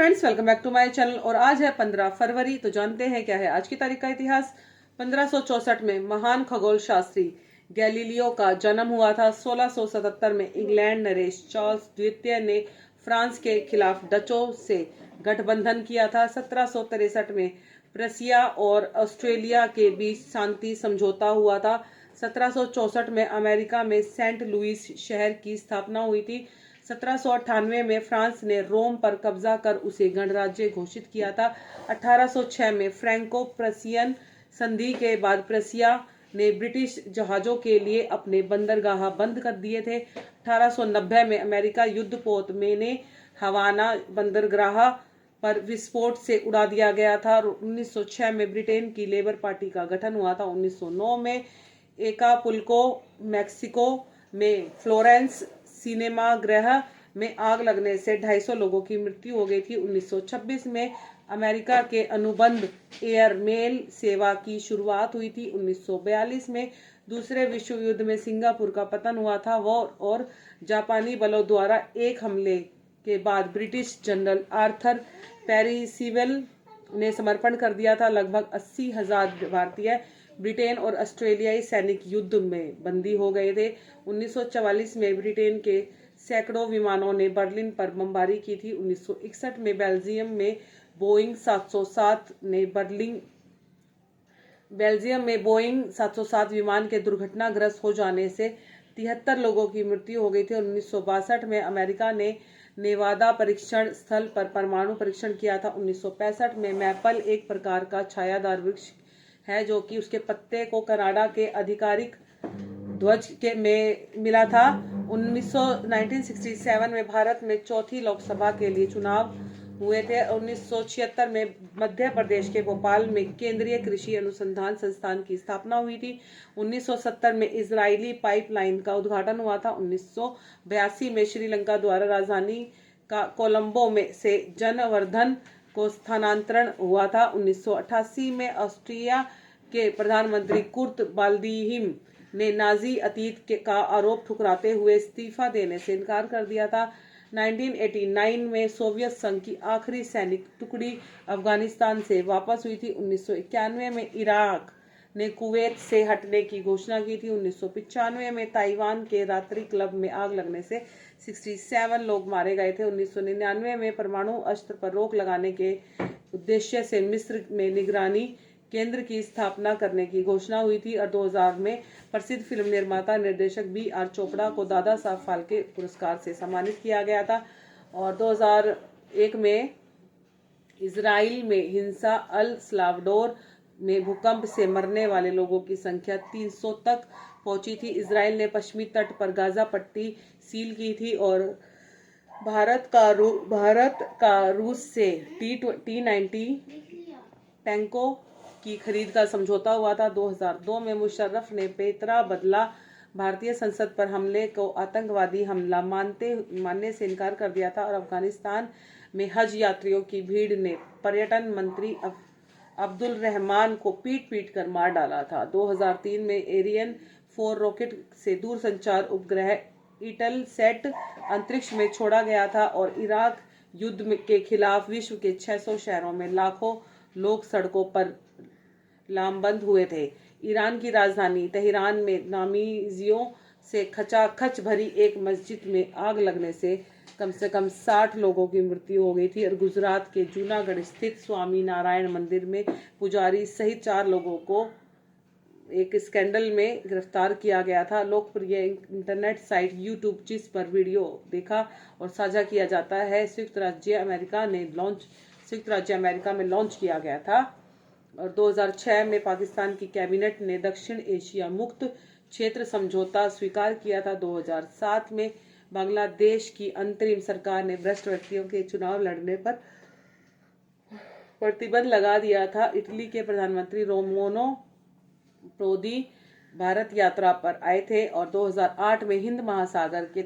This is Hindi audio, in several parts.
Friends, welcome back to my channel. और आज है 15 फरवरी। तो जानते हैं क्या है आज की तारीख का इतिहास। 1564 में महान खगोल शास्त्री गैलीलियो का जन्म हुआ था। 1677 में इंग्लैंड नरेश चार्ल्स द्वितीय ने फ्रांस के खिलाफ डचों से गठबंधन किया था। 1763 में प्रसिया और ऑस्ट्रेलिया के बीच शांति समझौता हुआ था। 1764 में अमेरिका में सेंट लुइस शहर की स्थापना हुई थी। 1798 में फ्रांस ने रोम पर कब्जा कर उसे गणराज्य घोषित किया था। 1806 में फ्रैंको प्रसियन संधि के बाद प्रसिया ने ब्रिटिश जहाजों के लिए अपने बंदरगाह बंद कर दिए थे। 1890 में अमेरिका युद्धपोत में ने हवाना बंदरगाह पर विस्फोट से उड़ा दिया गया था। 1906 में ब्रिटेन की लेबर पार्टी का गठन हुआ था। 1909 में एकापुल्को मैक्सिको में फ्लोरेंस सिनेमागृह में आग लगने से 250 लोगों की मृत्यु हो गई थी। 1926 में अमेरिका के अनुबंध एयरमेल सेवा की शुरुआत हुई थी। 1942 में दूसरे विश्व युद्ध में सिंगापुर का पतन हुआ था और जापानी बलों द्वारा एक हमले के बाद ब्रिटिश जनरल आर्थर पेरिसिवल ने समर्पण कर दिया था। लगभग 80,000 भारतीय ब्रिटेन और ऑस्ट्रेलियाई सैनिक युद्ध में बंदी हो गए थे। 1944 में ब्रिटेन के सैकड़ों विमानों ने बर्लिन पर बमबारी की थी। 1961 में बेल्जियम में बोइंग 707 विमान के दुर्घटनाग्रस्त हो जाने से 73 लोगों की मृत्यु हो गई थी। 1962 में अमेरिका ने नेवादा परीक्षण स्थल पर परमाणु परीक्षण किया था। 1965 में मैपल एक प्रकार का छायादार वृक्ष है जो कि उसके पत्ते को कनाडा के आधिकारिक ध्वज के में मिला था। 1967 में भारत में चौथी लोकसभा के लिए चुनाव हुए थे। 1976 में मध्य प्रदेश के भोपाल में केंद्रीय कृषि अनुसंधान संस्थान की स्थापना हुई थी। 1970 में इजरायली पाइपलाइन का उद्घाटन हुआ था। 1982 में श्रीलंका द्वारा राजधानी का कोलंबो में से जनवर्धन को स्थानांतरण हुआ था। 1988 में ऑस्ट्रिया के प्रधानमंत्री कुर्ट बाल्डीहिम ने नाजी अतीत का आरोप ठुकराते हुए इस्तीफा देने से इनकार कर दिया था। 1989 में सोवियत संघ की आखिरी सैनिक टुकड़ी अफगानिस्तान से वापस हुई थी। 1991 में इराक ने कुवैत से हटने की घोषणा की थी। 1995 में ताइवान के रात्रि क्लब में आग लगने से 67 लोग मारे गए थे। 1999 में परमाणु अस्त्र पर रोक लगाने के उद्देश्य से मिस्र में निगरानी केंद्र की स्थापना करने की घोषणा हुई थी। और 2000 में प्रसिद्ध फिल्म निर्माता निर्देशक BR चोपड़ा को दादा साहब फाल्के पुरस्कार से सम्मानित किया गया था। और 2001 में इजराइल में हिंसा, अल सल्वाडोर में भूकंप से मरने वाले लोगों की संख्या 300 तक पहुंची थी। इजराइल ने पश्चिमी तट पर गाजा पट्टी सील की थी। और भारत का रूस से T-90 टैंकों की खरीद का समझौता हुआ था। 2002 में मुशर्रफ ने पेतरा बदला भारतीय संसद पर हमले को आतंकवादी हमला मानने से इनकार कर दिया था। और अफगानिस्तान में हज यात्रियों की भीड़ ने पर्यटन मंत्री अब्दुल रहमान को पीट कर मार डाला था। 2003 में एरियन 4 रॉकेट से दूरसंचार उपग्रह इटलसैट अंतरिक्ष में छोड़ा गया था। और इराक युद्ध के खिलाफ विश्व के 600 शहरों में लाखों लोग सड़कों पर लामबंद हुए थे। ईरान की राजधानी तेहरान में नामाजियों से खचाखच भरी एक मस्जिद में आग लगने से कम 60 लोगों की मृत्यु हो गई थी। और गुजरात के जूनागढ़ स्थित स्वामी नारायण मंदिर में पुजारी सहित 4 लोगों को एक स्कैंडल में गिरफ्तार किया गया था। लोकप्रिय इंटरनेट साइट यूट्यूब जिस पर वीडियो देखा और साझा किया जाता है संयुक्त राज्य अमेरिका में लॉन्च किया गया था। और 2006 में पाकिस्तान की कैबिनेट ने दक्षिण एशिया मुक्त क्षेत्र समझौता स्वीकार किया था। 2007 में बांग्लादेश की अंतरिम सरकार ने भ्रष्ट व्यक्तियों के चुनाव लड़ने पर प्रतिबंध लगा दिया था। इटली के प्रधानमंत्री रोमानो प्रोदी भारत यात्रा पर आए थे। और 2008 में हिंद महासागर के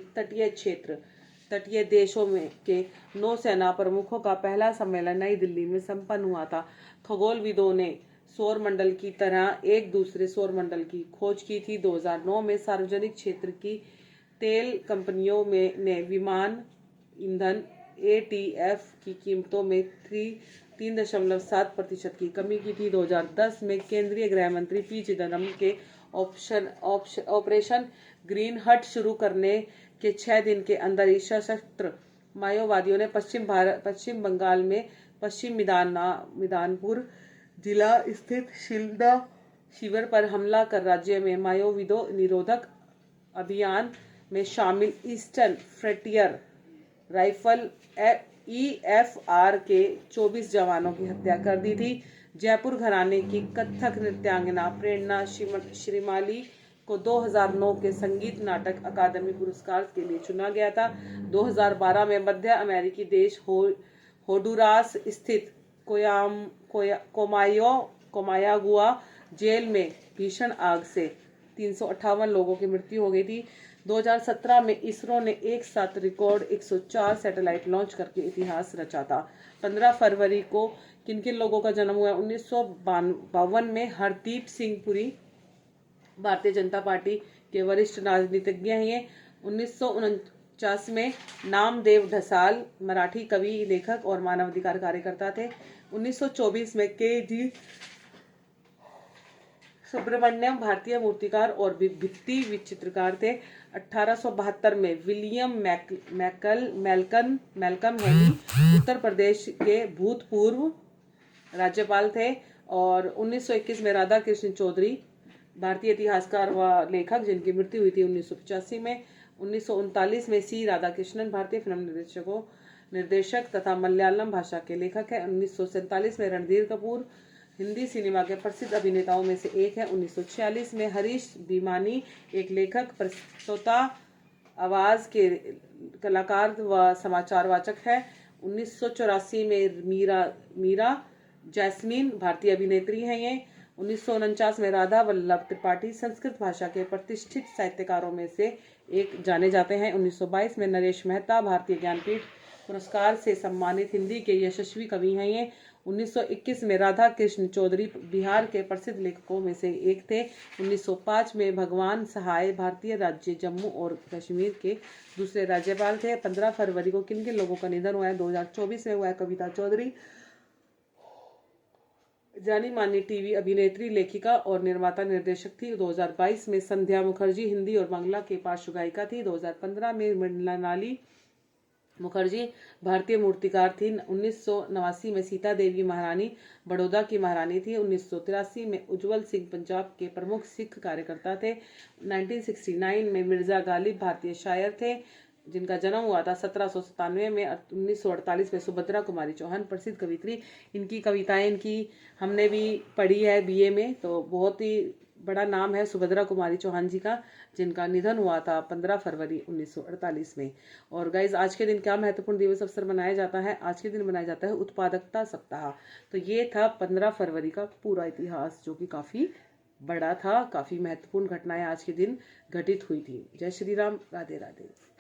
तटीय देशों में के नौसेना प्रमुखों का पहला सम्मेलन नई दिल्ली में संपन्न हुआ था। खगोलविदों ने सौर मंडल की तरह एक दूसरे सौर मंडल की खोज की थी। 2009 में सार्वजनिक क्षेत्र की तेल कंपनियों ने विमान ईंधन एटीएफ की कीमतों में 3.7% की कमी की थी। 2010 में केंद्रीय गृह मंत्री पी चिदम्बरम के ऑपरेशन ग्रीन हट शुरू करने के 6 दिन के अंदर ही सशस्त्र माओवादियों ने पश्चिम बंगाल में पश्चिम मिदनापुर जिला स्थित शिल्दा शिविर पर हमला कर राज्य में माओवादी निरोधक अभियान में शामिल ईस्टर्न फ्रंटियर राइफल EFR के 24 जवानों की हत्या कर दी थी। जयपुर घराने की कथक नृत्यांगना प्रेरणा श्रीमाली को 2009 के संगीत नाटक अकादमी पुरस्कार के लिए चुना गया था। 2012 में मध्य अमेरिकी देश होंडुरास स्थित कोमायागुआ जेल में भीषण आग से 358 लोगों की मृत्यु हो गई थी। 2017 में इसरो ने एक साथ रिकॉर्ड 104 सैटेलाइट लॉन्च करके इतिहास रचा था। 15 फरवरी को किन किन लोगों का जन्म हुआ? 1952 में हरदीप सिंह पुरी भारतीय जनता पार्टी के वरिष्ठ राजनीतिज्ञ हैं। 1949 में नामदेव ढसाल मराठी कवि, लेखक और मानवाधिकार कार्यकर्ता थे। 1924 में KG सुब्रमण्यम भारतीय मूर्तिकार और भित्ति चित्रकार थे। 1872 में William Malcolm heli Uttar Pradesh के भूतपूर्व राज्यपाल थे। और 1921 में राधा कृष्ण चौधरी भारतीय इतिहासकार व लेखक, जिनकी मृत्यु हुई थी 1985 में। 1939 में C राधाकृष्णन भारतीय फिल्म निर्देशक तथा मलयालम भाषा के लेखक है। 1947 में रणधीर कपूर हिंदी सिनेमा के प्रसिद्ध अभिनेताओं में से एक है। 1946 में हरीश भीमानी एक लेखक, प्रस्तोता, आवाज के कलाकार व समाचार वाचक है। 1984 में मीरा जैस्मीन भारतीय अभिनेत्री हैं ये। 1949 में राधा वल्लभ त्रिपाठी संस्कृत भाषा के प्रतिष्ठित साहित्यकारों में से एक जाने जाते हैं। 1922 में नरेश मेहता भारतीय ज्ञानपीठ पुरस्कार से सम्मानित हिंदी के यशस्वी कवि हैं ये। 1921 में राधा कृष्ण चौधरी बिहार के प्रसिद्ध लेखकों में से एक थे। 1905 में भगवान सहाय भारतीय राज्य जम्मू और कश्मीर के दूसरे राज्यपाल थे। 15 फरवरी को किन किन लोगों का निधन हुआ है? 2024 में हुआ है कविता चौधरी, जानी मानी टीवी अभिनेत्री, लेखिका और निर्माता निर्देशक थी। 2022 में संध्या मुखर्जी हिंदी और बांग्ला के पार्श्व गायिका थी। 2015 में मृणालिनी मुखर्जी भारतीय मूर्तिकार थी। 1989 में सीता देवी महारानी बड़ौदा की महारानी थी। 1983 में उज्जवल सिंह पंजाब के प्रमुख सिख कार्यकर्ता थे। 1969 में मिर्जा गालिब भारतीय शायर थे, जिनका जन्म हुआ था 1797 में। 1948 में सुभद्रा कुमारी चौहान प्रसिद्ध कवित्री। इनकी कविताएं हमने भी पढ़ी है BA में, तो बहुत ही बड़ा नाम है सुभद्रा कुमारी चौहान जी का, जिनका निधन हुआ था 15 फरवरी 1948 में। और गाइज, आज के दिन क्या महत्वपूर्ण दिवस अवसर मनाया जाता है? आज के दिन मनाया जाता है उत्पादकता सप्ताह। तो ये था 15 फरवरी का पूरा इतिहास, जो कि काफी बड़ा था। काफी महत्वपूर्ण घटनाएं आज के दिन घटित हुई थी। जय श्री राम, राधे राधे।